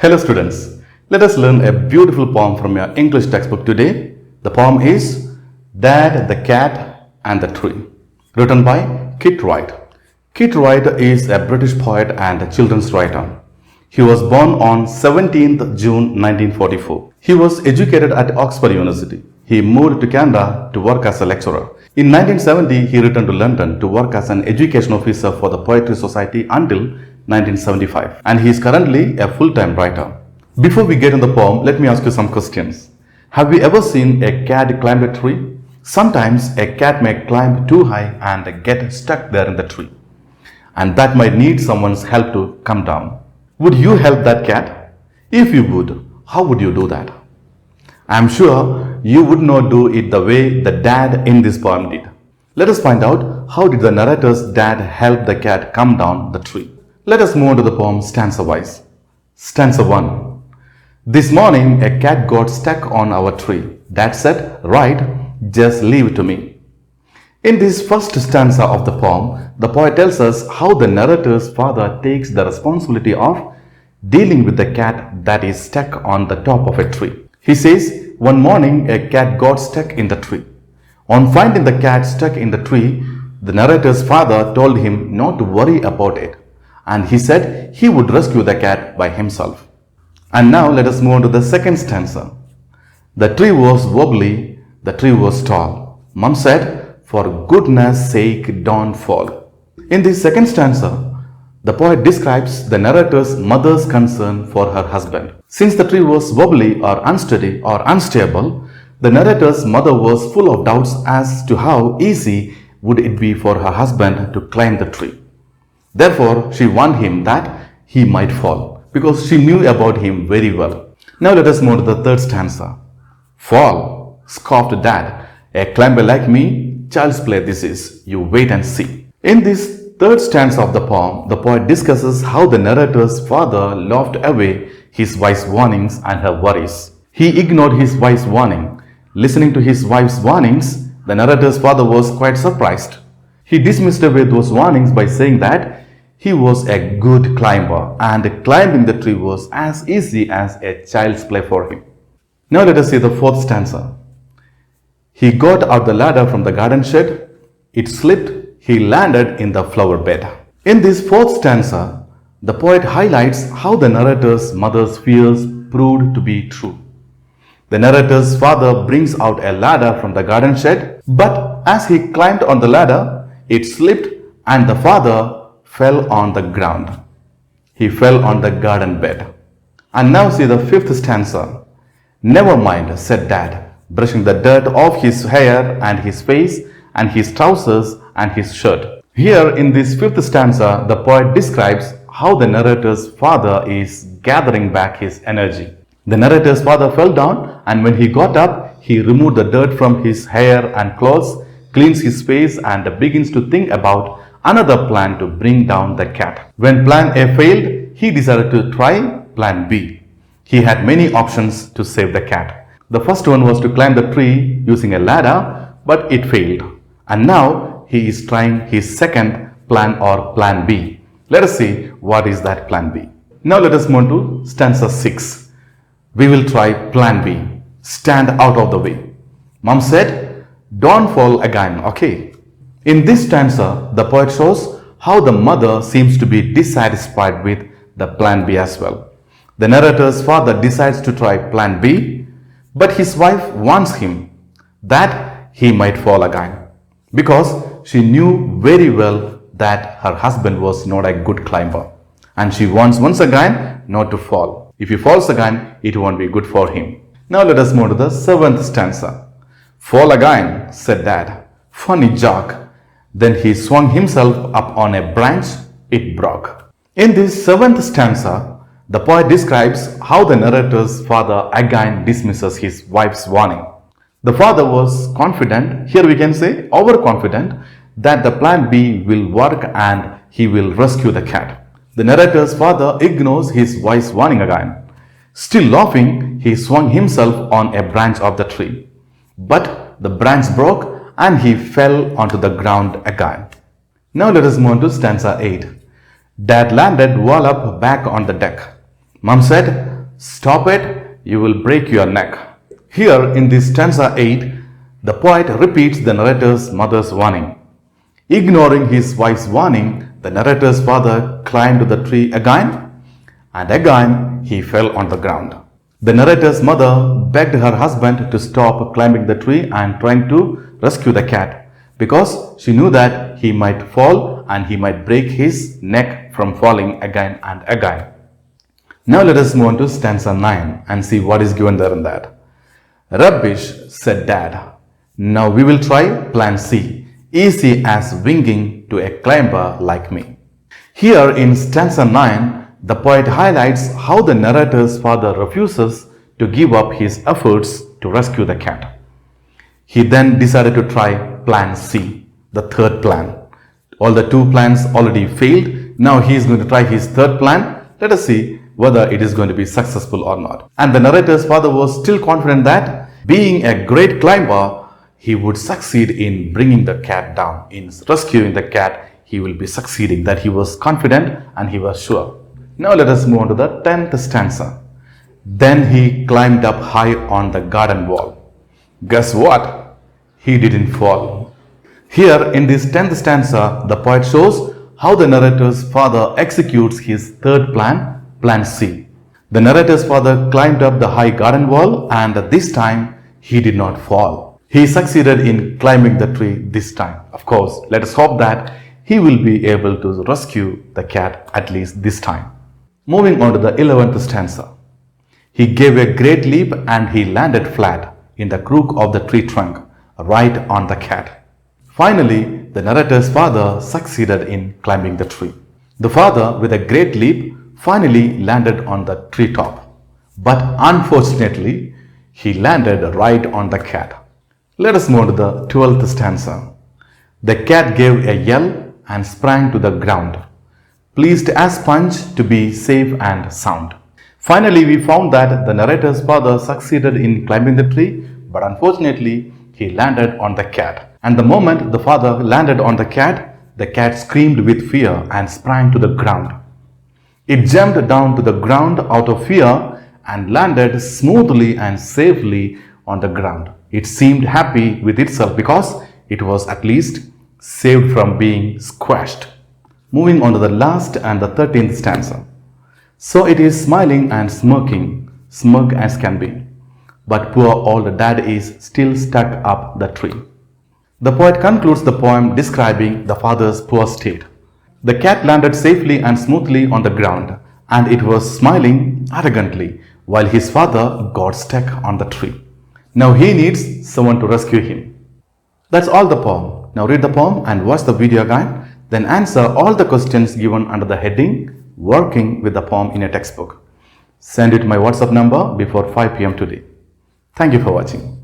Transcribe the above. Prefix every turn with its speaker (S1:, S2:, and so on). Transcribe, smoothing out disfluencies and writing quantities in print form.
S1: Hello students, let us learn a beautiful poem from your English textbook today. The poem is Dad, the Cat and the Tree, written by Kit Wright. Kit Wright is a British poet and children's writer. He was born on 17th June 1944. He was educated at Oxford University. He moved to Canada to work as a lecturer. In 1970, he returned to London to work as an education officer for the Poetry Society until 1975, and he is currently a full-time writer. Before we get in the poem, let me ask you some questions. Have you ever seen a cat climb a tree? Sometimes a cat may climb too high and get stuck there in the tree, and that might need someone's help to come down. Would you help that cat? If you would, how would you do that? I am sure you would not do it the way the dad in this poem did. Let us find out how did the narrator's dad help the cat come down the tree. Let us move on to the poem stanza-wise. Stanza 1. This morning a cat got stuck on our tree. Dad said, right, just leave it to me. In this first stanza of the poem, the poet tells us how the narrator's father takes the responsibility of dealing with the cat that is stuck on the top of a tree. He says, one morning a cat got stuck in the tree. On finding the cat stuck in the tree, the narrator's father told him not to worry about it, and he said he would rescue the cat by himself. And now let us move on to the second stanza. The tree was wobbly, the tree was tall. Mom said, for goodness sake don't fall. In this second stanza, the poet describes the narrator's mother's concern for her husband. Since the tree was wobbly or unsteady or unstable, the narrator's mother was full of doubts as to how easy would it be for her husband to climb the tree. Therefore, she warned him that he might fall because she knew about him very well. Now let us move to the third stanza. Fall, scoffed Dad. A climber like me, child's play this is. You wait and see. In this third stanza of the poem, the poet discusses how the narrator's father laughed away his wife's warnings and her worries. He ignored his wife's warning. Listening to his wife's warnings, the narrator's father was quite surprised. He dismissed away those warnings by saying that he was a good climber and climbing the tree was as easy as a child's play for him. Now let us see the fourth stanza. He got out the ladder from the garden shed. It slipped. He landed in the flower bed. In this fourth stanza, the poet highlights how the narrator's mother's fears proved to be true. The narrator's father brings out a ladder from the garden shed, but as he climbed on the ladder, it slipped and the father fell on the ground. He fell on the garden bed. And now see the fifth stanza. Never mind, said Dad, brushing the dirt off his hair and his face and his trousers and his shirt. Here in this fifth stanza, the poet describes how the narrator's father is gathering back his energy. The narrator's father fell down, and when he got up, he removed the dirt from his hair and clothes, cleans his face and begins to think about another plan to bring down the cat. When plan A failed, he decided to try plan B. He had many options to save the cat. The first one was to climb the tree using a ladder, but it failed. And now he is trying his second plan or plan B. Let us see what is that plan B. Now let us move to stanza 6. We will try plan B. Stand out of the way. Mom said, don't fall again, okay? In this stanza, the poet shows how the mother seems to be dissatisfied with the plan B as well. The narrator's father decides to try plan B, but his wife warns him that he might fall again, because she knew very well that her husband was not a good climber, and she wants once again not to fall. If he falls again, it won't be good for him. Now let us move to the seventh stanza. Fall again, said Dad. Funny joke. Then he swung himself up on a branch. It broke. In this seventh stanza, the poet describes how the narrator's father again dismisses his wife's warning. The father was confident, here we can say overconfident, that the plan B will work and he will rescue the cat. The narrator's father ignores his wife's warning again. Still laughing, he swung himself on a branch of the tree. But the branch broke and he fell onto the ground again. Now let us move on to stanza 8. Dad landed wallop back on the deck. Mom said, Stop it, you will break your neck. Here in this stanza 8, the poet repeats the narrator's mother's warning. Ignoring his wife's warning, the narrator's father climbed the tree again, and again he fell on the ground. The narrator's mother begged her husband to stop climbing the tree and trying to rescue the cat because she knew that he might fall and he might break his neck from falling again and again. Now let us move on to stanza 9 and see what is given there in that. Rubbish, said Dad. Now we will try plan C, easy as winging to a climber like me. Here in stanza 9, the poet highlights how the narrator's father refuses to give up his efforts to rescue the cat. He then decided to try plan C, the third plan. All the two plans already failed. Now he is going to try his third plan. Let us see whether it is going to be successful or not. And the narrator's father was still confident that being a great climber, he would succeed in bringing the cat down. In rescuing the cat, he will be succeeding. That he was confident and he was sure. Now let us move on to the 10th stanza. Then he climbed up high on the garden wall. Guess what? He didn't fall. Here in this 10th stanza, the poet shows how the narrator's father executes his third plan, plan C. The narrator's father climbed up the high garden wall and this time he did not fall. He succeeded in climbing the tree this time. Of course, let us hope that he will be able to rescue the cat at least this time. Moving on to the 11th stanza. He gave a great leap and he landed flat in the crook of the tree trunk, right on the cat. Finally, the narrator's father succeeded in climbing the tree. The father, with a great leap, finally landed on the tree top. But unfortunately, he landed right on the cat. Let us move to the 12th stanza. The cat gave a yell and sprang to the ground, pleased as punch to be safe and sound. Finally, we found that the narrator's father succeeded in climbing the tree, but unfortunately, he landed on the cat. And the moment the father landed on the cat screamed with fear and sprang to the ground. It jumped down to the ground out of fear and landed smoothly and safely on the ground. It seemed happy with itself because it was at least saved from being squashed. Moving on to the last and the 13th stanza. So it is smiling and smirking, smug as can be. But poor old dad is still stuck up the tree. The poet concludes the poem describing the father's poor state. The cat landed safely and smoothly on the ground, and it was smiling arrogantly while his father got stuck on the tree. Now he needs someone to rescue him. That's all the poem. Now read the poem and watch the video again. Then answer all the questions given under the heading Working with the Poem in a Textbook. Send it to my WhatsApp number before 5 p.m. today. Thank you for watching.